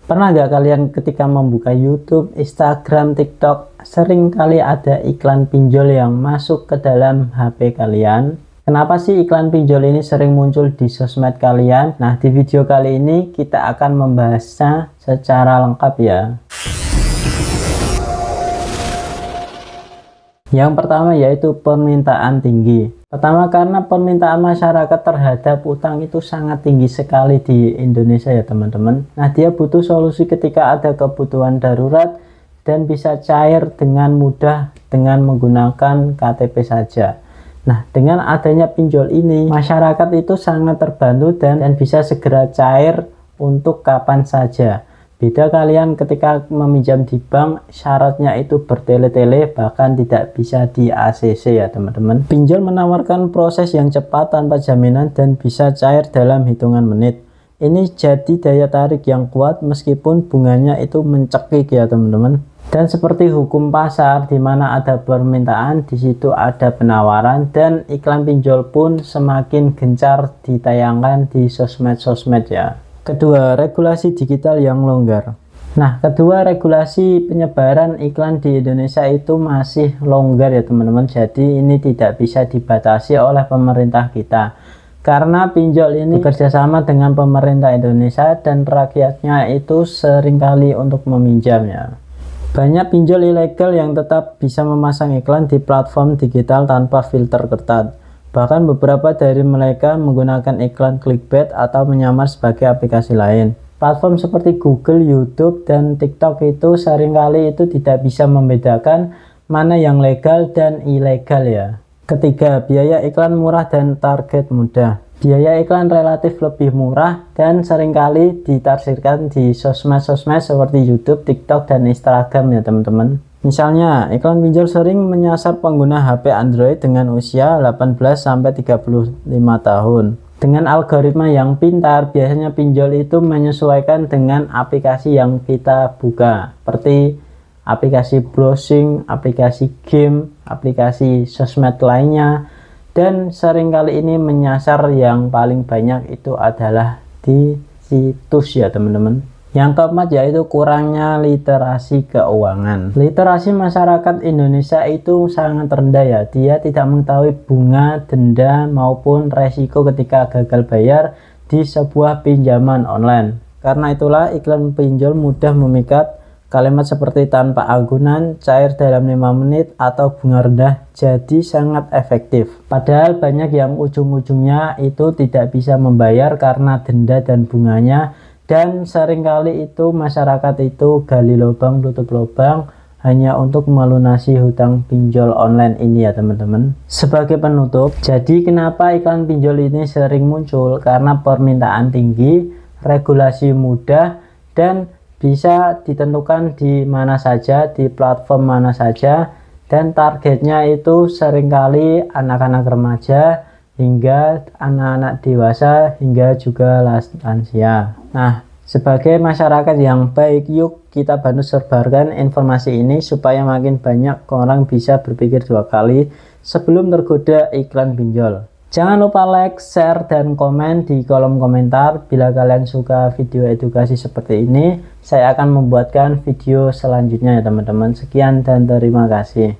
Pernah nggak kalian ketika membuka YouTube, Instagram, TikTok, sering kali ada iklan pinjol yang masuk ke dalam HP kalian? Kenapa sih iklan pinjol ini sering muncul di sosmed kalian? Nah, di video kali ini kita akan membahasnya secara lengkap ya. Yang pertama yaitu permintaan tinggi. Pertama, karena permintaan masyarakat terhadap utang itu sangat tinggi sekali di Indonesia ya teman-teman. Nah, dia butuh solusi ketika ada kebutuhan darurat dan bisa cair dengan mudah dengan menggunakan KTP saja. Nah, dengan adanya pinjol ini, masyarakat itu sangat terbantu dan bisa segera cair untuk kapan saja. Beda kalian ketika meminjam di bank, syaratnya itu bertele-tele, bahkan tidak bisa di ACC ya teman-teman. Pinjol menawarkan proses yang cepat tanpa jaminan dan bisa cair dalam hitungan menit. Ini jadi daya tarik yang kuat meskipun bunganya itu mencekik ya teman-teman. Dan seperti hukum pasar, di mana ada permintaan, di situ ada penawaran, dan iklan pinjol pun semakin gencar ditayangkan di sosmed-sosmed ya. Kedua, regulasi digital yang longgar. Nah, kedua, regulasi penyebaran iklan di Indonesia itu masih longgar ya teman-teman. Jadi ini tidak bisa dibatasi oleh pemerintah kita. Karena pinjol ini bekerjasama dengan pemerintah Indonesia dan rakyatnya itu seringkali untuk meminjamnya. Banyak pinjol ilegal yang tetap bisa memasang iklan di platform digital tanpa filter ketat. Bahkan beberapa dari mereka menggunakan iklan clickbait atau menyamar sebagai aplikasi lain. Platform seperti Google, YouTube, dan TikTok itu seringkali itu tidak bisa membedakan mana yang legal dan ilegal ya. Ketiga, biaya iklan murah dan target mudah. Biaya iklan relatif lebih murah dan seringkali ditaksirkan di sosmed-sosmed seperti YouTube, TikTok, dan Instagram ya teman-teman. Misalnya, iklan pinjol sering menyasar pengguna HP Android dengan usia 18-35 tahun. Dengan algoritma yang pintar, biasanya pinjol itu menyesuaikan dengan aplikasi yang kita buka, seperti aplikasi browsing, aplikasi game, aplikasi sosmed lainnya, dan seringkali ini menyasar yang paling banyak itu adalah di situs ya teman-teman. Yang keempat yaitu kurangnya literasi keuangan. Literasi masyarakat Indonesia itu sangat rendah ya. Dia tidak mengetahui bunga, denda, maupun resiko ketika gagal bayar di sebuah pinjaman online. Karena itulah iklan pinjol mudah memikat. Kalimat seperti tanpa agunan, cair dalam 5 menit, atau bunga rendah jadi sangat efektif. Padahal banyak yang ujung-ujungnya itu tidak bisa membayar karena denda dan bunganya. Dan seringkali itu masyarakat itu gali lubang tutup lubang hanya untuk melunasi hutang pinjol online ini ya teman-teman. Sebagai penutup, jadi kenapa iklan pinjol ini sering muncul? Karena permintaan tinggi, regulasi mudah, dan bisa ditentukan di mana saja, di platform mana saja, dan targetnya itu seringkali anak-anak remaja hingga anak-anak dewasa hingga juga lansia. Nah, sebagai masyarakat yang baik, yuk kita bantu sebarkan informasi ini supaya makin banyak orang bisa berpikir 2 kali sebelum tergoda iklan pinjol. Jangan lupa like, share, dan komen di kolom komentar. Bila kalian suka video edukasi seperti ini, saya akan membuatkan video selanjutnya ya teman-teman. Sekian dan terima kasih.